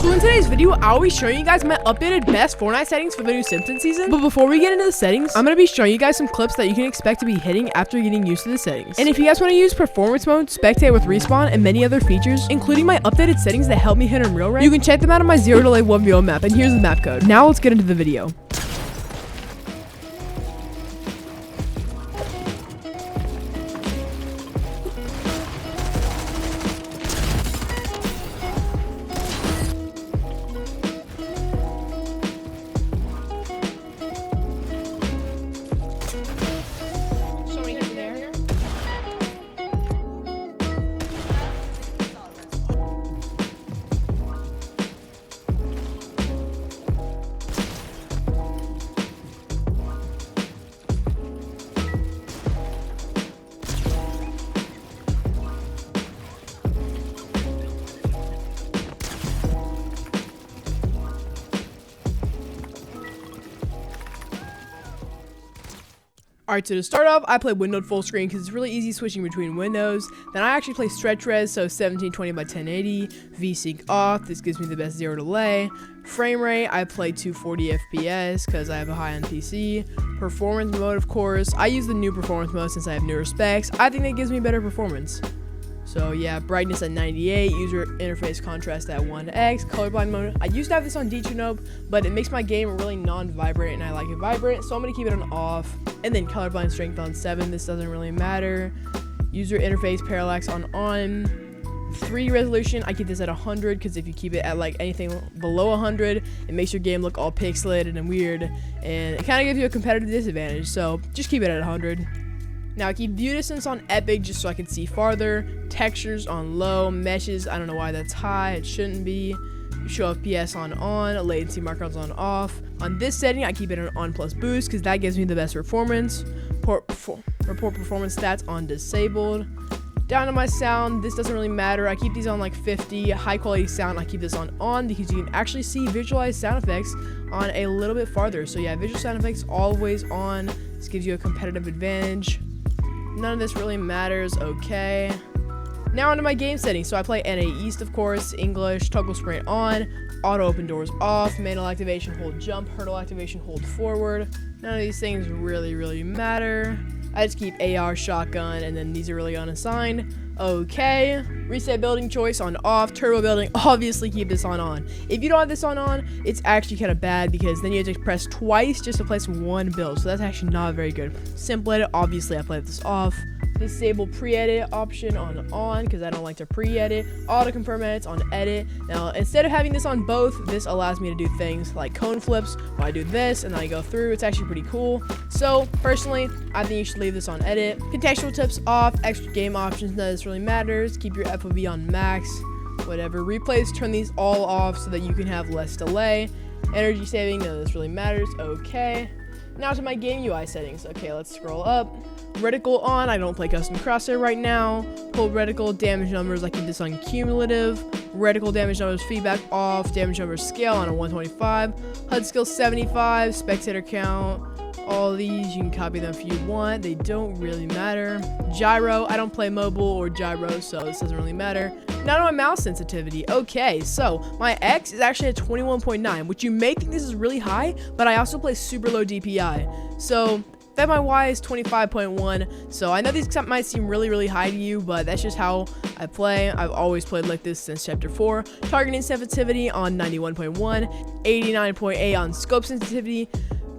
So in today's video, I'll be showing you guys my updated best Fortnite settings for the new Simpsons season. But before we get into the settings, I'm going to be showing you guys some clips that you can expect to be hitting after getting used to the settings. And if you guys want to use performance mode, spectate with respawn, and many other features, including my updated settings that help me hit in real rank, you can check them out on my zero delay 1v1 map. And here's the map code. Now let's get into the video. Alright, so to start off, I play windowed full screen because it's really easy switching between windows. Then I actually play stretch res, so 1720 by 1080, VSync off, this gives me the best zero delay. Frame rate, I play 240 FPS because I have a high-end PC. Performance mode, of course, I use the new performance mode since I have newer specs. I think that gives me better performance. So yeah, brightness at 98, user interface contrast at 1x, colorblind mode. I used to have this on D2Nope, but it makes my game really non-vibrant and I like it vibrant, so I'm going to keep it on off. And then colorblind strength on 7, this doesn't really matter. User interface parallax on 3D resolution, I keep this at 100 because if you keep it at like anything below 100, it makes your game look all pixelated and weird, and it kind of gives you a competitive disadvantage, so just keep it at 100. Now I keep view distance on epic just so I can see farther, textures on low, meshes, I don't know why that's high, it shouldn't be. Show FPS on, latency markers on off. On this setting, I keep it on plus boost because that gives me the best performance. Report performance stats on disabled. Down to my sound, this doesn't really matter. I keep these on like 50. High quality sound, I keep this on because you can actually see visualized sound effects on a little bit farther. So yeah, visual sound effects always on. This gives you a competitive advantage. None of this really matters, okay. Now onto my game settings. So I play NA East, of course, English, toggle sprint on, auto open doors off, manual activation, hold jump, hurdle activation, hold forward. None of these things really matter. I just keep AR, shotgun, and then these are really unassigned. Okay. Reset building choice on off, turbo building, obviously keep this on. If you don't have this on, it's actually kind of bad because then you have to press twice just to place one build. So that's actually not very good. Simple edit, obviously I play this off. Disable pre-edit option on because I don't like to pre-edit. Auto confirm edits on edit. Now instead of having this on both, this allows me to do things like cone flips where I do this and then I go through. It's actually pretty cool. So personally, I think you should leave this on edit. Contextual tips off, extra game options, none of this really matters. Keep your FOV on max, whatever. Replays, turn these all off so that you can have less delay. Energy saving, none of this really matters. Okay. Now to my game UI settings. Okay, let's scroll up. Reticle on, I don't play custom crosshair right now. Pull reticle, damage numbers, I keep this on cumulative. Reticle damage numbers feedback off, damage numbers scale on a 125. HUD skill 75, spectator count. All these, you can copy them if you want. They don't really matter. Gyro, I don't play mobile or gyro, so this doesn't really matter. Now to my mouse sensitivity. Okay, so my X is actually at 21.9, which you may think this is really high, but I also play super low DPI. So then my Y is 25.1, so I know these might seem really high to you, but that's just how I play. I've always played like this since Chapter 4. Targeting sensitivity on 91.1, 89.8 on scope sensitivity.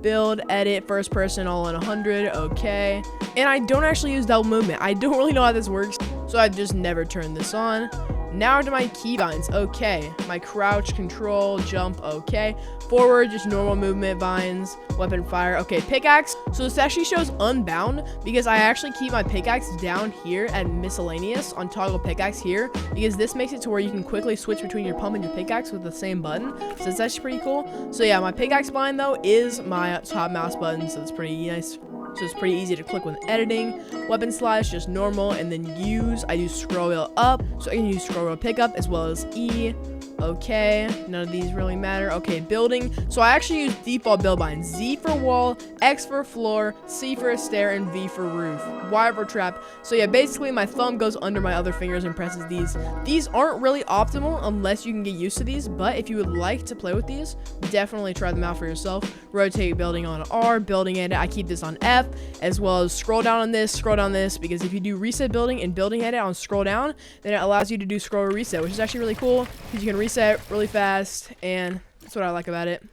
Build, edit, first person all on 100, okay. And I don't actually use double movement. I don't really know how this works, so I just never turn this on. Now to my keybinds, okay. My crouch, control, jump, okay. Forward, just normal movement binds. Weapon fire, okay. Pickaxe, so this actually shows unbound because I actually keep my pickaxe down here at miscellaneous on toggle pickaxe here because this makes it to where you can quickly switch between your pump and your pickaxe with the same button. So it's actually pretty cool. So yeah, my pickaxe bind though is my top mouse button, so it's pretty nice. So it's pretty easy to click when editing. Weapon slash, just normal, and then use. I use scroll wheel up, so I can use scroll wheel pickup as well as E. Okay, none of these really matter. Okay, building. So I actually use default build binds. Z for wall, X for floor, C for stair, and V for roof. Y for trap. So yeah, basically my thumb goes under my other fingers and presses these. These aren't really optimal unless you can get used to these, but if you would like to play with these, definitely try them out for yourself. Rotate building on R, building edit. I keep this on F, as well as scroll down on this, scroll down this, because if you do reset building and building edit on scroll down, then it allows you to do scroll reset, which is actually really cool because you can reset really fast, and that's what I like about it.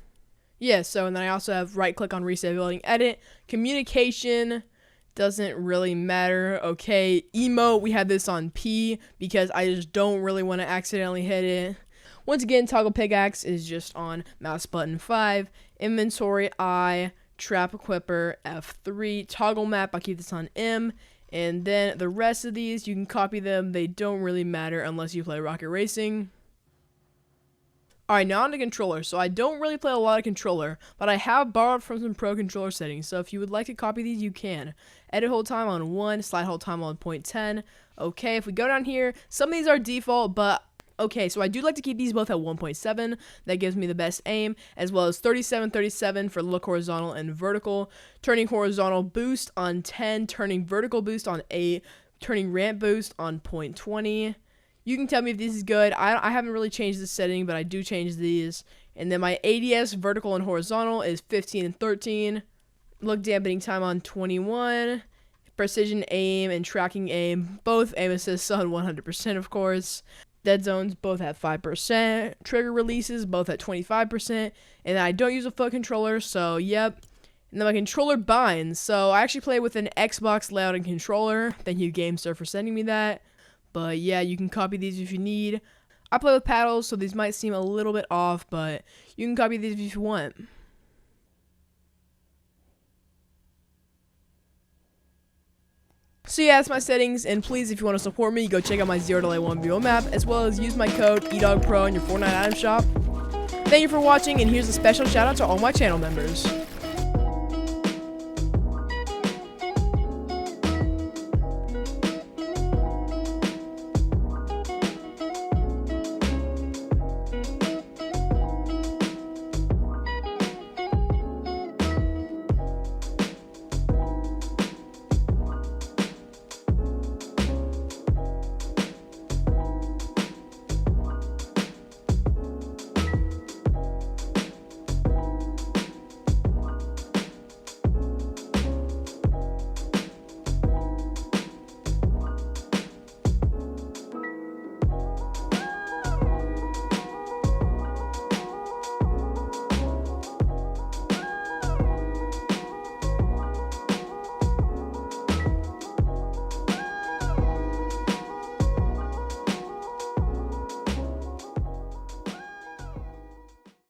Yeah, so and then I also have right click on reset building edit. Communication doesn't really matter. Okay, emote, we have this on P because I just don't really want to accidentally hit it. Once again, toggle pickaxe is just on mouse button 5. Inventory I, trap equipper F3. Toggle map, I keep this on M. And then the rest of these, you can copy them. They don't really matter unless you play Rocket Racing. Alright, now on to controller. So I don't really play a lot of controller, but I have borrowed from some pro controller settings. So if you would like to copy these, you can. Edit hold time on 1, slide hold time on 0.10. Okay, if we go down here, some of these are default, but okay, so I do like to keep these both at 1.7. That gives me the best aim, as well as 37 for look horizontal and vertical. Turning horizontal boost on 10, turning vertical boost on 8, turning ramp boost on 0.20. You can tell me if this is good. I haven't really changed this setting, but I do change these. And then my ADS vertical and horizontal is 15 and 13. Look dampening time on 21. Precision aim and tracking aim, both aim assists on 100%, of course. Dead zones both at 5%. Trigger releases both at 25%. And I don't use a foot controller, so yep. And then my controller binds. So I actually play with an Xbox layout and controller. Thank you, GameStar, for sending me that. But yeah, you can copy these if you need. I play with paddles, so these might seem a little bit off, but you can copy these if you want. So yeah, that's my settings, and please, if you want to support me, go check out my 0 to Lay 1 VO map, as well as use my code EDOGPRO in your Fortnite item shop. Thank you for watching, and here's a special shout out to all my channel members.